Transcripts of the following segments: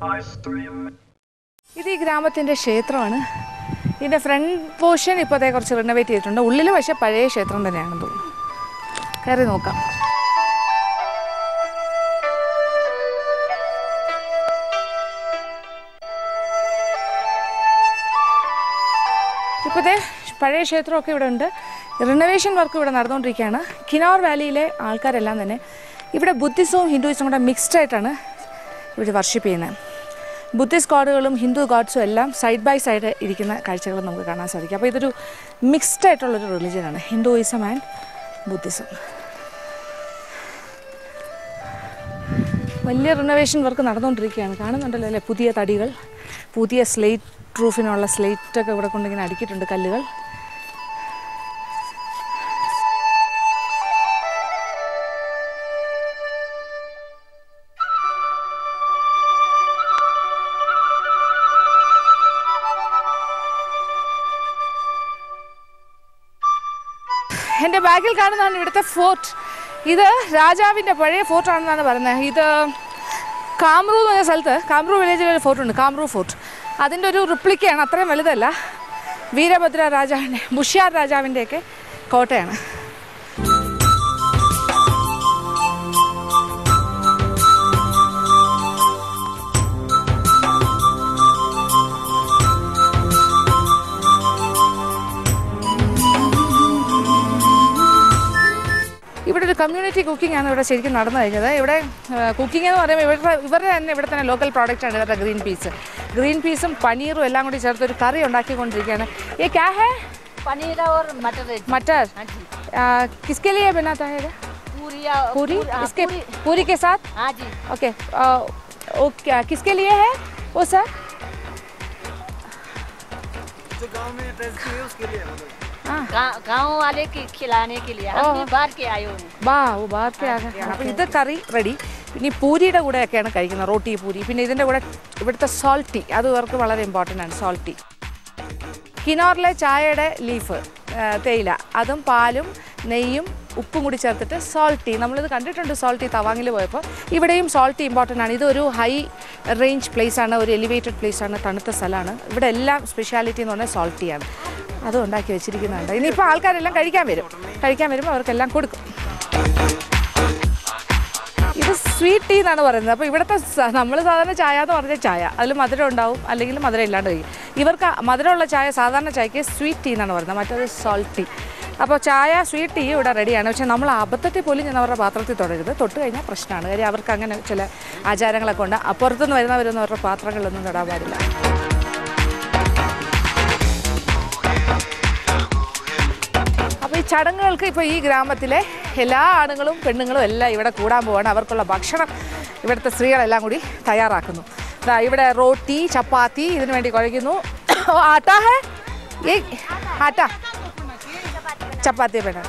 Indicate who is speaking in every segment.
Speaker 1: ഇത് ഈ ഗ്രാമത്തിൻ്റെ ക്ഷേത്രമാണ്. ഇതിൻ്റെ ഫ്രണ്ട് പോർഷൻ ഇപ്പോൾ കുറച്ച് റിനോവേറ്റ് ചെയ്തിട്ടുണ്ട്. ഉള്ളിൽ പക്ഷേ പഴയ ക്ഷേത്രം തന്നെയാണെന്ന് തോന്നുന്നു. കയറി നോക്കാം. ഇപ്പോഴത്തെ പഴയ ക്ഷേത്രമൊക്കെ ഇവിടെ ഉണ്ട്. റിനോവേഷൻ വർക്ക് ഇവിടെ നടന്നുകൊണ്ടിരിക്കുകയാണ്. കിനോർ വാലിയിലെ ആൾക്കാരെല്ലാം തന്നെ ഇവിടെ ബുദ്ധിസവും ഹിന്ദുയിസവും കൂടെ മിക്സ്ഡ് ആയിട്ടാണ് ഇവിടെ വർഷിപ്പ് ചെയ്യുന്നത്. ബുദ്ധിസ്റ്റ് ഗോഡുകളും ഹിന്ദു ഗോഡ്സും എല്ലാം സൈഡ് ബൈ സൈഡ് ഇരിക്കുന്ന കാഴ്ചകൾ നമുക്ക് കാണാൻ സാധിക്കും. അപ്പോൾ ഇതൊരു മിക്സ്ഡ് ആയിട്ടുള്ളൊരു റിലിജനാണ്, ഹിന്ദുയിസം ആൻഡ് ബുദ്ധിസം. വലിയ റിനോവേഷൻ വർക്ക് നടന്നുകൊണ്ടിരിക്കുകയാണ്. കാണുന്നുണ്ടല്ലോ അല്ലേ, പുതിയ തടികൾ, പുതിയ സ്ലേറ്റ് റൂഫിനുള്ള സ്ലേറ്റൊക്കെ ഇവിടെ കൊണ്ടിങ്ങനെ അടുക്കിയിട്ടുണ്ട്, കല്ലുകൾ. എൻ്റെ ബാഗിൽ കാണുന്നതാണ് ഇവിടുത്തെ ഫോർട്ട്. ഇത് രാജാവിൻ്റെ പഴയ ഫോർട്ടാണെന്നാണ് പറയുന്നത്. ഇത് കാംറൂ എന്ന് പറഞ്ഞ സ്ഥലത്ത്, കാംറൂ വില്ലേജിൽ ഒരു ഫോർട്ടുണ്ട്, കാംറൂ ഫോർട്ട്. അതിൻ്റെ ഒരു റിപ്ലിക്കയാണ്, അത്രയും വലുതല്ല. വീരഭദ്ര രാജാവിൻ്റെ, ബുഷ്യാർ രാജാവിൻ്റെയൊക്കെ കോട്ടയാണ്. ഇവിടെ ഒരു കമ്മ്യൂണിറ്റി കുക്കിംഗ് ആണ് ഇവിടെ ശരിക്കും നടന്നു കഴിഞ്ഞത്. ഇവിടെ കുക്കിംഗ് എന്ന് പറയുമ്പോൾ ഇവരുടെ തന്നെ ഇവിടെ തന്നെ ലോക്കൽ പ്രോഡക്റ്റാണ് ഇവരുടെ ഗ്രീൻ പീസും പനീറും എല്ലാം കൂടി ചേർത്ത് ഒരു കറി ഉണ്ടാക്കിക്കൊണ്ടിരിക്കുകയാണ്. ये क्या है?
Speaker 2: पनीर और मटर.
Speaker 1: मटर किसके लिए बनाता है? पूरी इसके पूरी के साथ.
Speaker 2: हाँ जी.
Speaker 1: ओके. ओके, किसके लिए है वो सर?
Speaker 2: जो गांव में रेसिपी है उसके लिए. गाँव वाले के खिलाने के लिए. हम बाहर के आए हुए.
Speaker 1: वो बाहर के आ गए. അപ്പോൾ ഇത് കറി റെഡി. ഇനി പൂരിയുടെ കൂടെയൊക്കെയാണ് കഴിക്കുന്നത്, റോട്ടി പൂരി. പിന്നെ ഇതിൻ്റെ കൂടെ ഇവിടുത്തെ സോൾട്ട് ടീ, അത് ഇവർക്ക് വളരെ ഇമ്പോർട്ടൻ്റ് ആണ്, സോൾട്ട് ടീ. കിനോറിലെ ചായയുടെ ലീഫ്, തേയില, അതും പാലും നെയ്യും ഉപ്പും കൂടി ചേർത്തിട്ട് സോൾട്ട് ടീ. നമ്മളിത് കണ്ടിട്ടുണ്ട് സോൾട്ട് ടീ തവാങ്ങിൽ പോയപ്പോൾ. ഇവിടെയും സോൾട്ട് ടീ ഇമ്പോർട്ടൻ്റ് ആണ്. ഇതൊരു ഹൈ റേഞ്ച് പ്ലേസാണ്, ഒരു എലിവേറ്റഡ് പ്ലേസാണ്, തണുത്ത സ്ഥലമാണ്. ഇവിടെ എല്ലാം സ്പെഷ്യാലിറ്റി എന്ന് പറഞ്ഞാൽ സോൾട്ട് ടീ ആണ്. അതും ഉണ്ടാക്കി വെച്ചിരിക്കുന്നുണ്ട്. ഇനിയിപ്പോൾ ആൾക്കാരെല്ലാം കഴിക്കാൻ വരുമ്പോൾ അവർക്കെല്ലാം കൊടുക്കും. ഇത് സ്വീറ്റ് ടീ എന്നാണ് പറയുന്നത്. അപ്പോൾ ഇവിടുത്തെ നമ്മൾ സാധാരണ ചായ എന്ന് പറഞ്ഞാൽ ചായ, അതിൽ മധുരം ഉണ്ടാവും, അല്ലെങ്കിൽ മധുരം ഇല്ലാണ്ട് കഴിയും. ഇവർക്ക് മധുരമുള്ള ചായ, സാധാരണ ചായക്ക് സ്വീറ്റ് ടീ എന്നാണ് പറയുന്നത്, മറ്റേത് സോൾട്ട് ടീ. അപ്പോൾ ചായ, സ്വീറ്റ് ടീ ഇവിടെ റെഡിയാണ്. പക്ഷേ നമ്മൾ അബദ്ധത്തിൽ പോലും ഞാൻ അവരുടെ പാത്രത്തിൽ തൊടരുത്, തൊട്ട് കഴിഞ്ഞാൽ പ്രശ്നമാണ്. കാര്യം അവർക്ക് അങ്ങനെ ചില ആചാരങ്ങളൊക്കെ ഉണ്ട്. അപ്പുറത്തുനിന്ന് വരുന്നവരൊന്നും അവരുടെ പാത്രങ്ങളിലൊന്നും തൊടാൻ പാടില്ല. അപ്പോൾ ഈ ചടങ്ങുകൾക്ക് ഇപ്പോൾ ഈ ഗ്രാമത്തിലെ എല്ലാ ആണുങ്ങളും പെണ്ണുങ്ങളും എല്ലാം ഇവിടെ കൂടാൻ പോവാണ്. അവർക്കുള്ള ഭക്ഷണം ഇവിടുത്തെ സ്ത്രീകളെല്ലാം കൂടി തയ്യാറാക്കുന്നു. ഇവിടെ റോട്ടി, ചപ്പാത്തി ഇതിനു വേണ്ടി കുഴയ്ക്കുന്നു. ആട്ടാ ഹേ, ആട്ടാ ചപ്പാത്തി വേണം.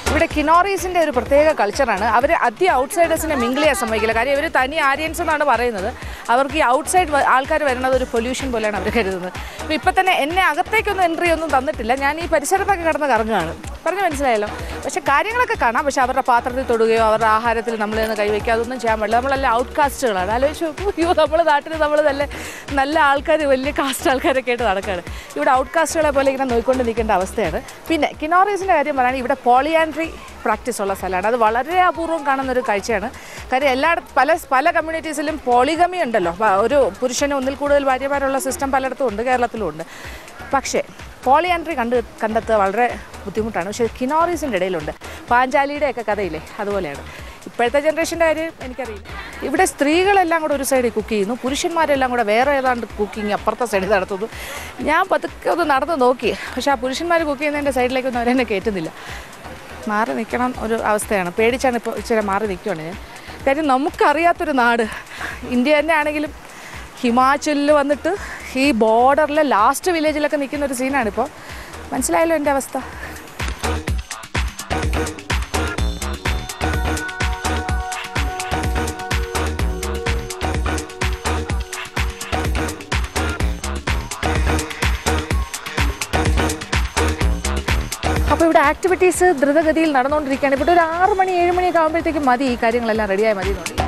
Speaker 1: ഇവിടെ കിനോറീസിൻ്റെ ഒരു പ്രത്യേക കൾച്ചറാണ്. അവർ ഔട്ട്സൈഡേഴ്സിനെ മിങ്കിൾ ചെയ്യാൻ സമ്മതിക്കില്ല. കാര്യം ഇവർ തനി ആര്യൻസ് എന്നാണ് പറയുന്നത്. അവർക്ക് ഈ ഔട്ട്സൈഡ് ആൾക്കാർ വരുന്നത് ഒരു പൊല്യൂഷൻ പോലെയാണ് അവർ കരുതുന്നത്. അപ്പോൾ ഇപ്പം തന്നെ എന്നെ അകത്തേക്കൊന്നും എൻട്രി ഒന്നും തന്നിട്ടില്ല. ഞാൻ ഈ പരിസരത്തൊക്കെ കിടന്ന് കറങ്ങുകയാണ്. പറഞ്ഞു മനസ്സിലായല്ലോ. പക്ഷേ കാര്യങ്ങളൊക്കെ കാണാം. പക്ഷേ അവരുടെ പാത്രത്തിൽ തൊടുകയോ അവരുടെ ആഹാരത്തിൽ നമ്മൾ നിന്ന് കൈവയ്ക്കുക അതൊന്നും ചെയ്യാൻ പാടില്ല. നമ്മളെല്ലാം ഔട്ട് കാസ്റ്റുകളാണ്. ആലോചിച്ച് അയ്യോ, നമ്മുടെ നാട്ടിൽ നമ്മൾ നല്ല ആൾക്കാർ, വലിയ കാസ്റ്റ് ആൾക്കാരൊക്കെ ആയിട്ട് നടക്കുകയാണ്. ഇവിടെ ഔട്ട് കാസ്റ്റുകളെ പോലെ ഇങ്ങനെ നോക്കിക്കൊണ്ട് നിൽക്കേണ്ട അവസ്ഥയാണ്. പിന്നെ കിനോറീസിൻ്റെ കാര്യം പറയുകയാണെങ്കിൽ ഇവിടെ പോളിയാൻഡ്രി പ്രാക്ടീസ് ഉള്ള സ്ഥലമാണ്. അത് വളരെ അപൂർവം കാണുന്നൊരു കാഴ്ചയാണ്. കാര്യം പല കമ്മ്യൂണിറ്റീസിലും പോളിഗമി ഉണ്ടല്ലോ, ഒരു പുരുഷന് ഒന്നിൽ കൂടുതൽ ഭാര്യമാരുള്ള സിസ്റ്റം പലയിടത്തും ഉണ്ട്, കേരളത്തിലും ഉണ്ട്. പക്ഷേ പോളിയാൻഡ്രി കണ്ടെത്തുക വളരെ ബുദ്ധിമുട്ടാണ്. പക്ഷേ കിനോറീസിൻ്റെ ഇടയിലുണ്ട്. പാഞ്ചാലിയുടെയൊക്കെ കഥയില്ലേ, അതുപോലെയാണ്. ഇപ്പോഴത്തെ ജനറേഷൻ്റെ കാര്യം എനിക്കറിയില്ല. ഇവിടെ സ്ത്രീകളെല്ലാം കൂടെ ഒരു സൈഡിൽ കുക്ക് ചെയ്യുന്നു, പുരുഷന്മാരെല്ലാം കൂടെ വേറെ ഏതാണ്ട് കുക്കിംഗ് അപ്പുറത്തെ സൈഡിൽ നടത്തുന്നു. ഞാൻ പതുക്കെ ഒന്ന് നടന്ന് നോക്കി, പക്ഷേ ആ പുരുഷന്മാർ കുക്ക് ചെയ്യുന്നതിൻ്റെ സൈഡിലേക്കൊന്നും അവരെന്നെ കയറ്റുന്നില്ല. മാറി നിൽക്കണം ഒരു അവസ്ഥയാണ്. പേടിച്ചാണ് ഇപ്പോൾ ഇച്ചിരി മാറി നിൽക്കുകയാണ് ഞാൻ. കാര്യം നമുക്കറിയാത്തൊരു നാട്, ഇന്ത്യ തന്നെ ആണെങ്കിലും ഹിമാചലിൽ വന്നിട്ട് ഈ ബോർഡറിലെ ലാസ്റ്റ് വില്ലേജിലൊക്കെ നിൽക്കുന്ന ഒരു സീനാണിപ്പോൾ. മനസ്സിലായല്ലോ എൻ്റെ അവസ്ഥ. അപ്പോൾ ഇവിടെ ആക്ടിവിറ്റീസ് ദ്രുതഗതിയിൽ നടന്നുകൊണ്ടിരിക്കുകയാണ്. ഇവിടെ ഒരു 6 മണി 7 മണിയൊക്കെ ആകുമ്പോഴത്തേക്കും മതി ഈ കാര്യങ്ങളെല്ലാം റെഡിയായി മതി എന്നുണ്ട്.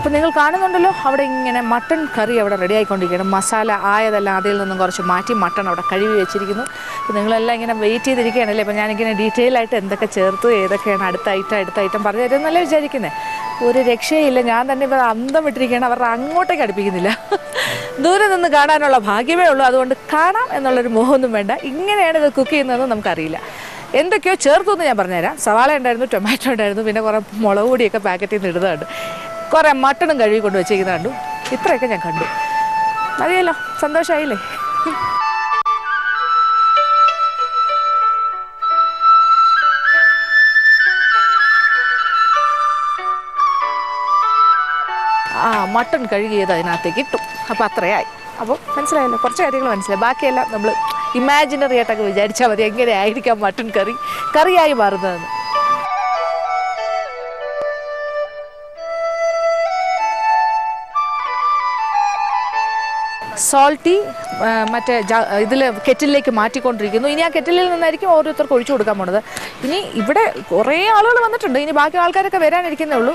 Speaker 1: അപ്പോൾ നിങ്ങൾ കാണുന്നുണ്ടല്ലോ അവിടെ ഇങ്ങനെ മട്ടൺ കറി അവിടെ റെഡി ആയിക്കൊണ്ടിരിക്കുകയാണ്. മസാല ആയതെല്ലാം അതിൽ നിന്നും കുറച്ച് മാറ്റി മട്ടൺ അവിടെ കഴുകി വെച്ചിരിക്കുന്നു. അപ്പോൾ നിങ്ങളെല്ലാം ഇങ്ങനെ വെയിറ്റ് ചെയ്തിരിക്കുകയാണല്ലേ. അപ്പോൾ ഞാനിങ്ങനെ ഡീറ്റെയിൽ ആയിട്ട് എന്തൊക്കെ ചേർത്തു ഏതൊക്കെയാണ് അടുത്ത ഐറ്റം പറഞ്ഞു തരുമെന്നല്ലേ വിചാരിക്കുന്നത്. ഒരു രക്ഷയില്ല. ഞാൻ തന്നെ ഇപ്പോൾ അന്തം വിട്ടിരിക്കുകയാണ്. അവരുടെ അങ്ങോട്ടേക്ക് അടുപ്പിക്കുന്നില്ല. ദൂരെ നിന്ന് കാണാനുള്ള ഭാഗ്യമേ ഉള്ളൂ. അതുകൊണ്ട് കാണാം എന്നുള്ളൊരു മോഹമൊന്നും വേണ്ട. ഇങ്ങനെയാണ് ഇത് കുക്ക് ചെയ്യുന്നതെന്ന് നമുക്കറിയില്ല. എന്തൊക്കെയോ ചേർത്തു എന്ന് ഞാൻ പറഞ്ഞുതരാം. സവാള ഉണ്ടായിരുന്നു, ടൊമാറ്റോ ഉണ്ടായിരുന്നു, പിന്നെ കുറേ മുളക് പൊടിയൊക്കെ പാക്കറ്റിൽ നിന്ന് ഇടുന്നുണ്ട്, കുറേ മട്ടണും കഴുകി കൊണ്ട് വെച്ചിരിക്കുന്ന കണ്ടു. ഇത്രയൊക്കെ ഞാൻ കണ്ടു. മതിയല്ലോ, സന്തോഷമായില്ലേ? മട്ടൺ കഴുകിയത് അതിനകത്തേക്ക് ഇട്ടു. അപ്പോൾ അത്രയായി. അപ്പോൾ മനസ്സിലായല്ലോ, കുറച്ച് കാര്യങ്ങൾ മനസ്സിലായി. ബാക്കിയെല്ലാം നമ്മൾ ഇമാജിനറി ആയിട്ടൊക്കെ വിചാരിച്ചാൽ മതി എങ്ങനെയായിരിക്കാം മട്ടൺ കറിയായി മാറുന്നതെന്ന്. സോൾട്ടി മറ്റേ ഇതിൽ കെറ്റിലേക്ക് മാറ്റിക്കൊണ്ടിരിക്കുന്നു. ഇനി ആ കെറ്റിലിൽ നിന്നായിരിക്കും ഓരോരുത്തർക്ക് ഒഴിച്ചു കൊടുക്കാൻ പോണത്. ഇനി ഇവിടെ കുറേ ആളുകൾ വന്നിട്ടുണ്ട്. ഇനി ബാക്കി ആൾക്കാരൊക്കെ വരാനിരിക്കുന്നേ ഉള്ളൂ.